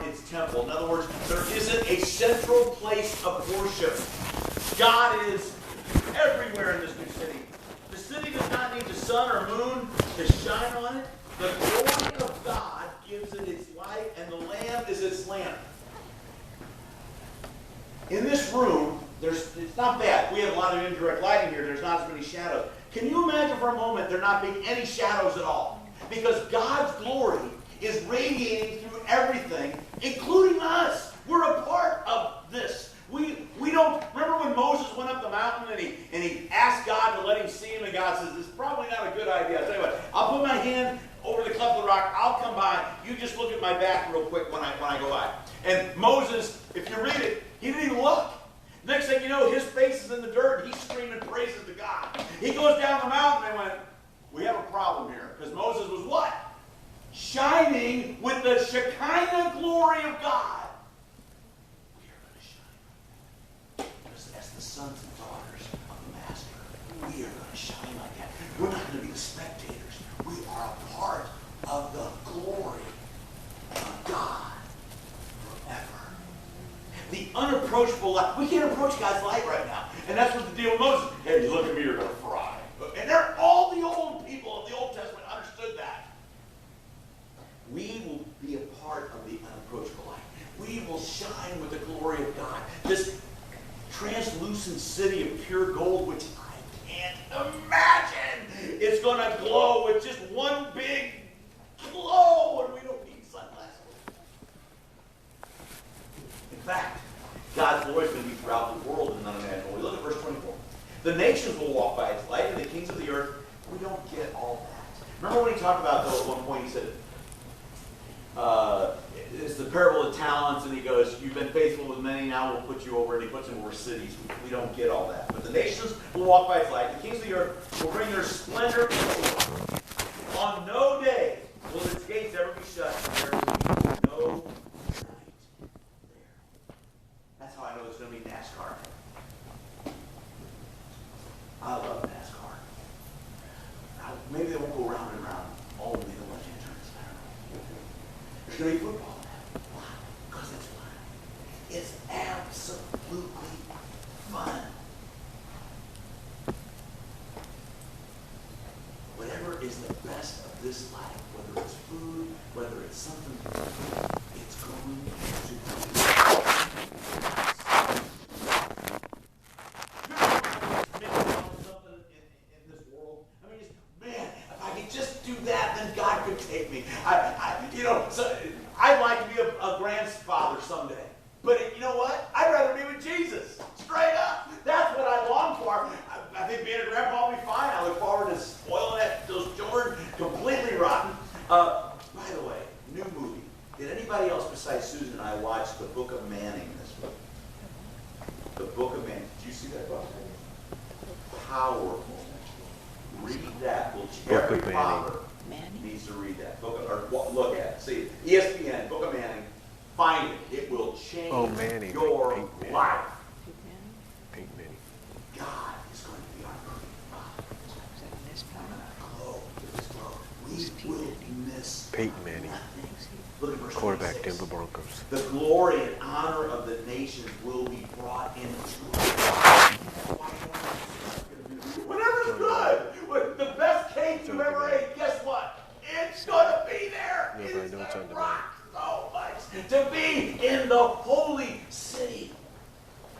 are its temple. In other words, there isn't a central place of worship. God is everywhere in this new city. The city does not need the sun or moon to shine on it. The glory of God gives it its light, and the Lamb is its lamp. In this room, it's not bad. We have a lot of indirect lighting here. There's not as many shadows. Can you imagine for a moment there not being any shadows at all? Because God's glory is radiating through everything, including us. We're a part of this. We don't remember when Moses went up the mountain and he asked God to let him see him, and God says, "This is probably not a good idea. I'll tell you what, I'll put my hand over the cleft of the rock, I'll come by, you just look at my back real quick when I go by." And Moses, if you read it, he didn't even look. Next thing you know, his face is in the dirt. He's screaming praises to God. He goes down the mountain and went, "We have a problem here." Because Moses was what? Shining with the Shekinah glory of God. We are going to shine. Because as the sons and daughters of the Master, we are going to shine like that. We're not going to be the spectators. We are a part of the glory of God forever. The unapproachable light. We can't approach God's light right now. And that's what the deal with Moses. Hey, you look at me, you're going to fry. And all the old people of the Old Testament understood that. We will be a part of the unapproachable light. We will shine with the glory of God. This translucent city of pure gold, which I can't imagine, is going to glow with just one big glow, and we don't need sunglasses. In fact, God's glory is going to be throughout the world in unimaginable. We look at verse 24. The nations will walk by its light, and the kings of the earth. We don't get all that. Remember when he talked about, though, at one point he said, it's the parable of talents, and he goes, "You've been faithful with many, now we'll put you over," and he puts them over cities. We don't get all that. But the nations will walk by its light. The kings of the earth will bring their splendor forward. On no day will its gates ever be shut, and there will be no night there. That's how I know there's going to be NASCAR. I love NASCAR. Now, maybe they won't go round and round. Oh, maybe they'll let you turn. I don't know. There's going to be football now. Why? Because it's fun. It's absolutely fun. Whatever is the best of this life, whether it's food, whether it's something, it's going to be. God could take me. I'd like to be a grandfather someday. But you know what? I'd rather be with Jesus. Straight up. That's what I long for. I think being a grandpa will be fine. I look forward to spoiling those children completely rotten. By the way, new movie. Did anybody else besides Susan and I watch The Book of Manning this week? The Book of Manning. Did you see that book? Powerful. Read that. Every father needs to read that book, or look at it. See it. ESPN, Book of Manning. Find it. It will change your life. Pink Manning. God is going to be our perfect Father. We will miss Peyton Manning. Look at verse Quarterback, 26. Denver Broncos. The glory and honor of the nations will be brought into us. Whatever's good, the best cake you ever ate, guess what? It's going to be there. It's going to rock so much to be in the holy city.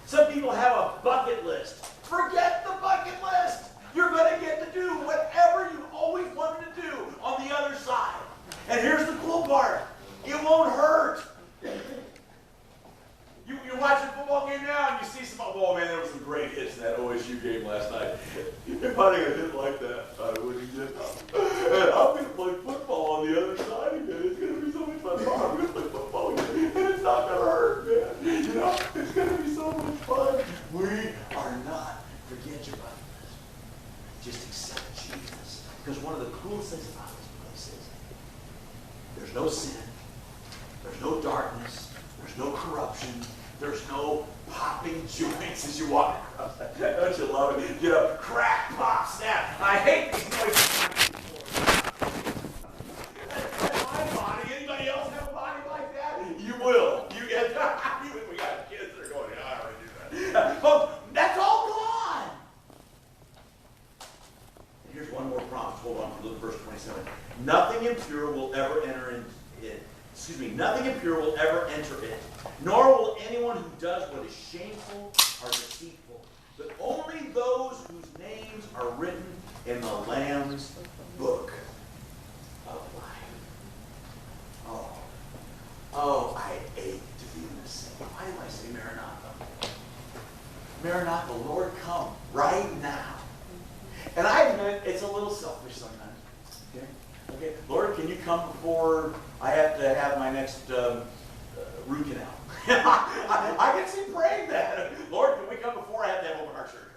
Some people have a bucket list. Forget the bucket list. You're going to get to do whatever you always wanted to do on the other side. And here's the cool part. It won't hurt. You're watching a football game now and you see some, oh man, there was some great hits in that OSU game last night. If I didn't hit like that, I wouldn't get up. And I'm going to play football on the other side again. It's going to be so much fun. I'm going to play football again. And it's not going to hurt, man. You know, it's going to be so much fun. We are not, forget your bucket list. Just accept Jesus. Because one of the coolest things about this place is there's no sin. There's no darkness. There's no corruption. There's no popping joints as you walk across that. Don't you love it? You know, crack, pop, snap. I hate these noises. That's my body. Anybody else have a body like that? You will. Nothing impure will ever enter it, nor will anyone who does what is shameful or deceitful, but only those whose names are written in the Lamb's book of life. Oh, I ache to be in this city. Why do I say Maranatha? Maranatha, Lord, come right now. And I admit it's a little selfish sometimes. Okay, Lord, can you come before I have to have my next root canal? I can see praying that. Lord, can we come before I have to have open heart surgery?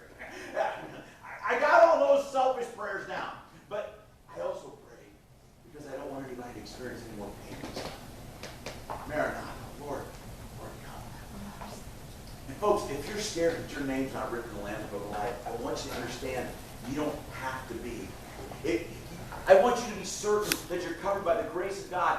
I got all those selfish prayers down. But I also pray because I don't want anybody to experience any more pain. Maranatha, Lord, come. And folks, if you're scared that your name's not written in the Lamb's Book of Life, I want you to understand you don't have to be. I want you to be certain that you're covered by the grace of God.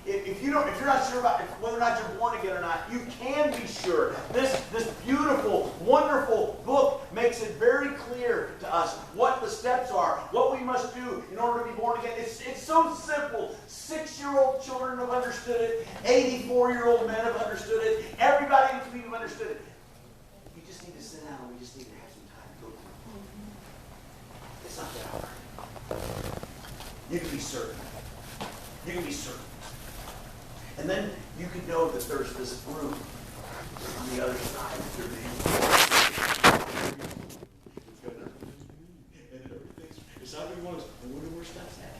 If you're not sure about whether or not you're born again or not, you can be sure. This beautiful, wonderful book makes it very clear to us what the steps are, what we must do in order to be born again. It's so simple. 6-year-old children have understood it. 84-year-old men have understood it. Everybody in the community have understood it. You just need to sit down and we just need to have some time to go through it. It's not that hard. You can be certain. You can be certain. And then you can know that there's this fruit on the other side of your name. And it's not what you want. I wonder where stuff's at.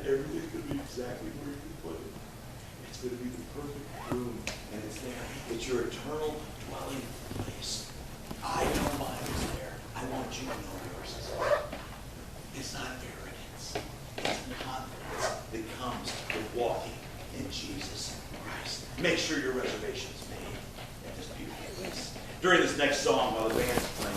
Everything's going to be exactly where you put it. It's going to be the perfect room. And it's there. It's your eternal dwelling place. I know mine is there. I want you to know yours is there. It's not arrogance. It's confidence that comes with walking in Jesus Christ. Make sure your reservation's made at this beautiful place. During this next song, while the band's playing,